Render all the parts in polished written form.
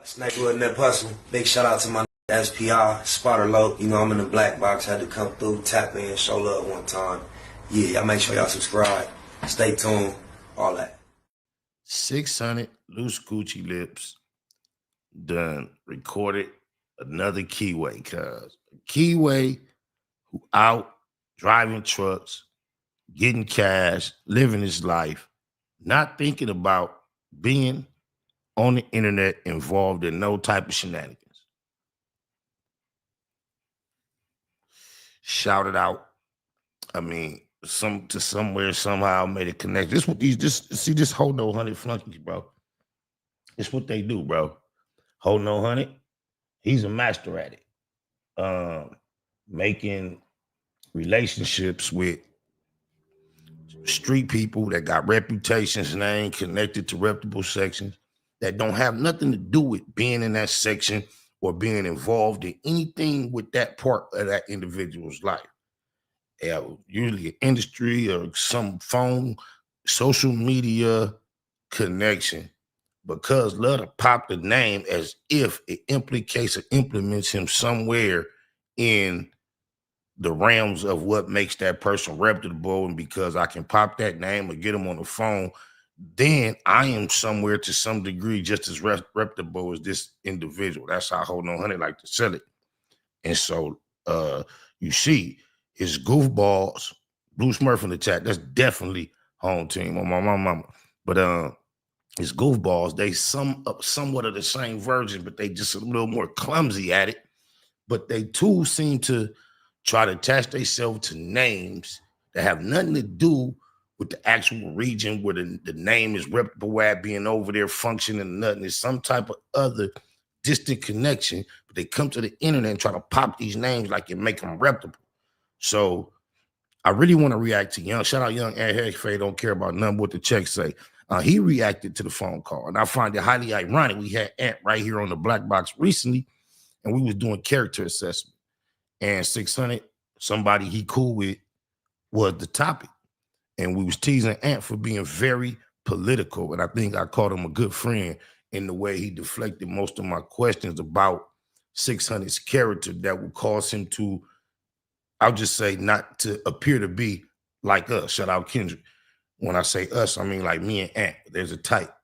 Snake with Nip Hustle. Big shout out to my SPI, Spotter Low. You know I'm in the black box. Had to come through, tap in, show love one time. Yeah, y'all make sure y'all subscribe. Stay tuned. All that. 600 Loose Gucci Lips done recorded another Keyway, cuz Keyway who out driving trucks, getting cash, living his life, not thinking about being on the internet involved in no type of shenanigans. Shouted out, I mean, somewhere somehow made a connection. This what these see this whole no 100 flunkies, bro. It's what they do, bro. Hold no 100. He's a master at it. Making relationships with street people that got reputations and they ain't connected to reputable sections that don't have nothing to do with being in that section or being involved in anything with that part of that individual's life. Usually an industry or some phone, social media connection, because love to pop the name as if it implicates or implements him somewhere in the realms of what makes that person reputable. And because I can pop that name or get him on the phone, then I am somewhere to some degree just as reputable as this individual. That's how Hold No 100 like to sell it. And so you see his goofballs, Blue Smurf in the chat, that's definitely home team on my mama. But his goofballs, they somewhat of the same version, but they just a little more clumsy at it. But they too seem to try to attach themselves to names that have nothing to do with the actual region where the name is reputable at, being over there functioning, nothing. It's some type of other distant connection, but they come to the internet and try to pop these names like it make them reputable. So I really want to react to Young. Shout out Young Hefe, don't care about nothing what the checks say. He reacted to the phone call, and I find it highly ironic. We had Ant right here on the Black Box recently, and we was doing character assessment. And 600, somebody he cool with, was the topic. And we was teasing Ant for being very political. And I think I called him a good friend in the way he deflected most of my questions about 600's character that would cause him to, I'll just say, not to appear to be like us. Shout out Kendrick. When I say us, I mean like me and Ant. There's a type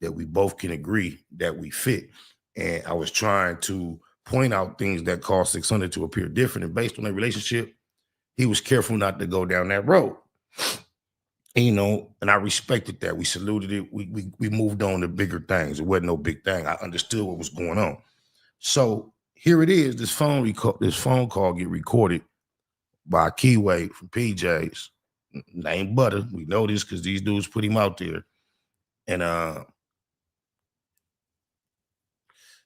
that we both can agree that we fit. And I was trying to point out things that caused 600 to appear different. And based on their relationship, he was careful not to go down that road. And, you know, and I respected that. We saluted it. We moved on to bigger things. It wasn't no big thing. I understood what was going on. So here it is. This phone call get recorded by Keyway from PJs, named Butter. We know this because these dudes put him out there. And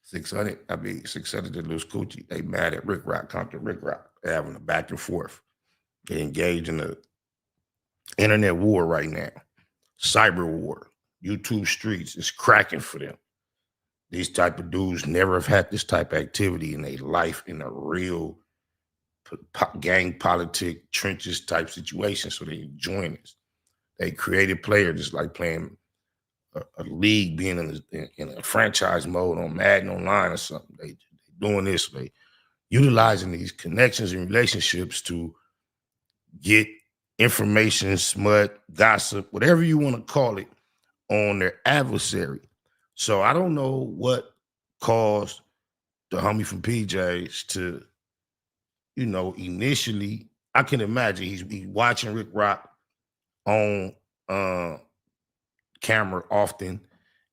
600 to Loose Coochie. They mad at Rick Rock, Compton Rick Rock. They're having a back and forth. They engage in the internet war right now. Cyber war. YouTube streets is cracking for them. These type of dudes never have had this type of activity in their life in a real gang politic trenches type situation. So they join us. They created players just like playing a league, being in a franchise mode on Madden Online or something. They doing this. They utilizing these connections and relationships to get information, smut, gossip, whatever you want to call it, on their adversary. So I don't know what caused the homie from PJs to, you know, initially, I can imagine he's watching Rick Rock on camera often,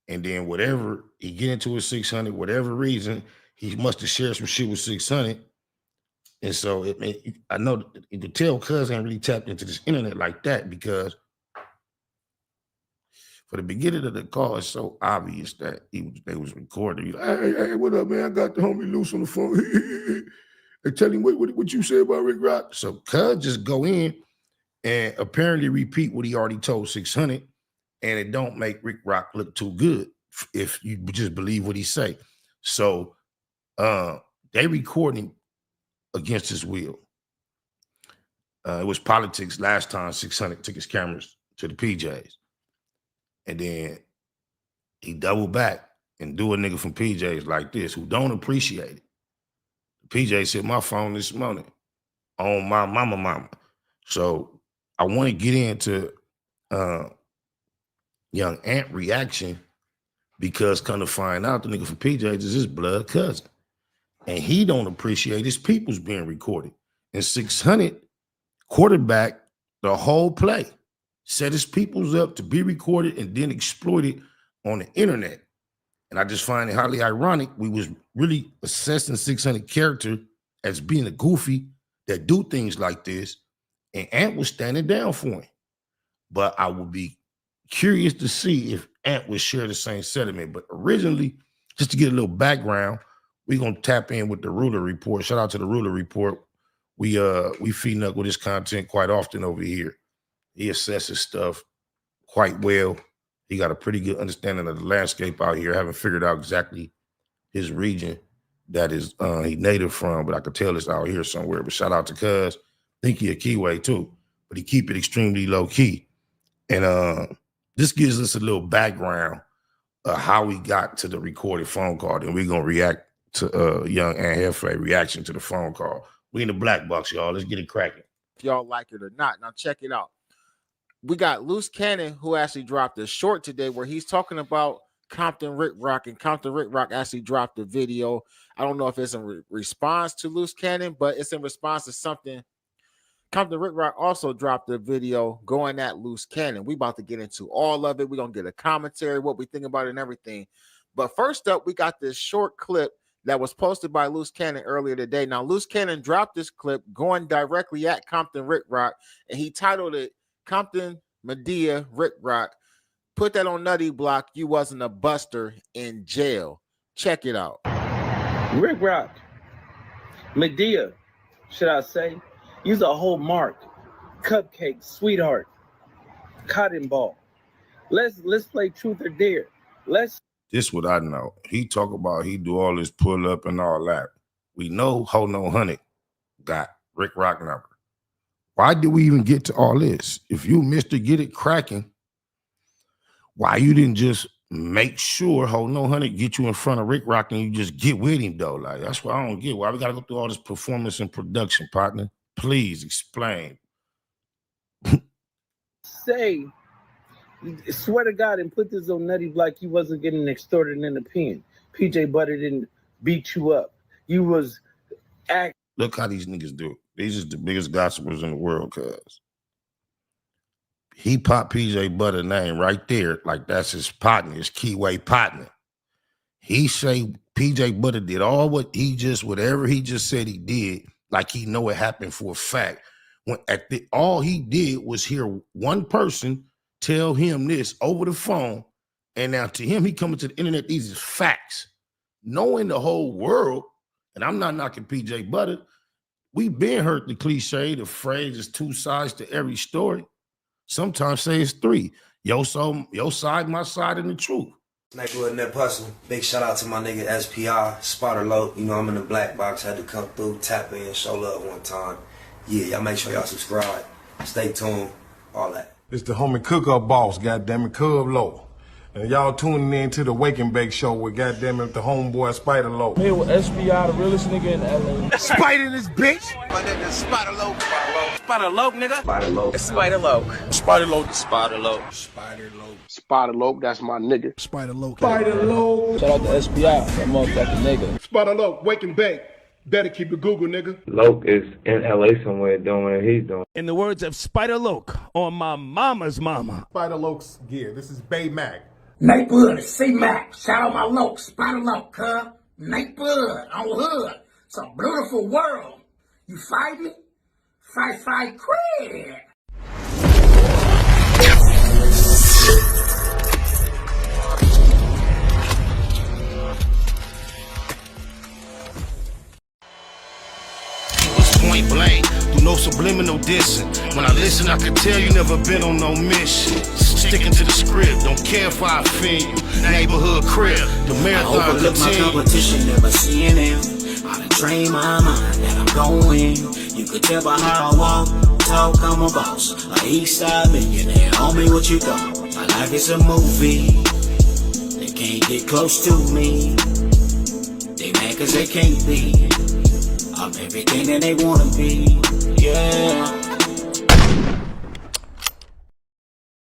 and then whatever he get into with 600, whatever reason, he must have shared some shit with 600. And so I know you could tell cuz ain't really tapped into this internet like that, because for the beginning of the call, it's so obvious that they was recording. He's like, hey, what up, man? I got the homie Loose on the phone. They tell him what you said about Rick Rock. So cuz just go in and apparently repeat what he already told 600, and it don't make Rick Rock look too good if you just believe what he say. So they recording against his will. It was politics last time 600 took his cameras to the PJs. And then he doubled back and do a nigga from PJs like this who don't appreciate it. PJ hit my phone this morning on my mama. So I want to get into young Ant reaction because come to find out the nigga from PJs is his blood cousin. And he don't appreciate his people's being recorded. And 600 quarterback the whole play, set his peoples up to be recorded and then exploited on the internet. And I just find it highly ironic. We was really assessing 600 character as being a goofy that do things like this, and Ant was standing down for him. But I would be curious to see if Ant would share the same sentiment. But originally, just to get a little background, we're gonna tap in with the Ruler Report. Shout out to the Ruler Report. We feeding up with his content quite often over here. He assesses stuff quite well. He got a pretty good understanding of the landscape out here. I haven't figured out exactly his region that is he native from, but I could tell it's out here somewhere. But shout out to Cuz. I think he a Kiwi too, but he keep it extremely low key. And this gives us a little background of how we got to the recorded phone call. Then we're gonna react to young Ant Hefe reaction to the phone call. We in the black box, y'all. Let's get it cracking. If y'all like it or not. Now check it out. We got Loose Cannon who actually dropped a short today where he's talking about Compton Rick Rock, and Compton Rick Rock actually dropped a video. I don't know if it's in response to Loose Cannon, but it's in response to something. Compton Rick Rock also dropped a video going at Loose Cannon. We about to get into all of it. We're going to get a commentary, what we think about it and everything. But first up, we got this short clip that was posted by Loose Cannon earlier today. Now, Loose Cannon dropped this clip going directly at Compton Rick Rock, and he titled it, Compton Medea Rick Rock, put that on Nutty Block, you wasn't a buster in jail. Check it out. Rick Rock, Medea, should I say, use a whole mark, cupcake, sweetheart, cotton ball. Let's play truth or dare. This what I know. He talk about he do all this pull up and all that. We know Ho No Honey got Rick Rock number. Why did we even get to all this? If you Mr. Get It Cracking, why you didn't just make sure Ho No Honey get you in front of Rick Rock and you just get with him though? Like, that's what I don't get. Why we gotta go through all this performance and production, partner? Please explain. Say, swear to God, and put this on Nutty Block, you wasn't getting extorted in the pen. PJ Butter didn't beat you up. You was act. Look how these niggas do it. These is the biggest gossipers in the world, cuz. He popped PJ Butter name right there, like that's his partner, his Keyway partner. He say PJ Butter did all whatever he just said he did, like he know it happened for a fact. When all he did was hear one person tell him this over the phone, and now to him, he coming to the internet, these is facts. Knowing the whole world, and I'm not knocking PJ Butter, we been heard the cliche, the phrase is two sides to every story. Sometimes say it's three. Your side, my side, and the truth. Nigga that hustle. Big shout out to my nigga SPI, Spotter Low. You know I'm in the black box, had to come through, tap in, show love one time. Yeah, y'all make sure y'all subscribe. Stay tuned, all that. It's the homie cook-up boss, goddammit, Cub Low. And y'all tuning in to the Wake and Bake Show with goddammit the homeboy Spider Low. Here with SPI, the realest nigga in LA. Spider this bitch! My nigga Spider Low. Spider Low, nigga. Spider Low. It's Spider Low. Spider Low. Spider Low. Spider Low. Spider Low, that's my nigga. Spider Low. Spider Low. Shout out to SPI, that motherfucking nigga. Spider Low, Wake and Bake. Better keep it Google, nigga. Loke is in LA somewhere doing what he's doing. In the words of Spider Loke on my mama's mama. Spider Loke's gear. This is Bay Mac. Nate Blood, C-Mac, shout out my Loke, Spider Loke, cuz. Nate Blood, on hood. It's a beautiful world. You fight me? Fight, Crip. Point blank, do no subliminal dissing. When I listen, I can tell you never been on no mission. Sticking to the script, don't care if I offend you. Neighborhood Crip, the marathon I overlook my competition, never seeing him. I done trained my mind that I'm going. You could tell by how I walk, talk, I'm a boss. A Eastside millionaire, homie, what you thought? My life is a movie. They can't get close to me. They mad cause they can't be. I'm everything that they wanna be. Yeah.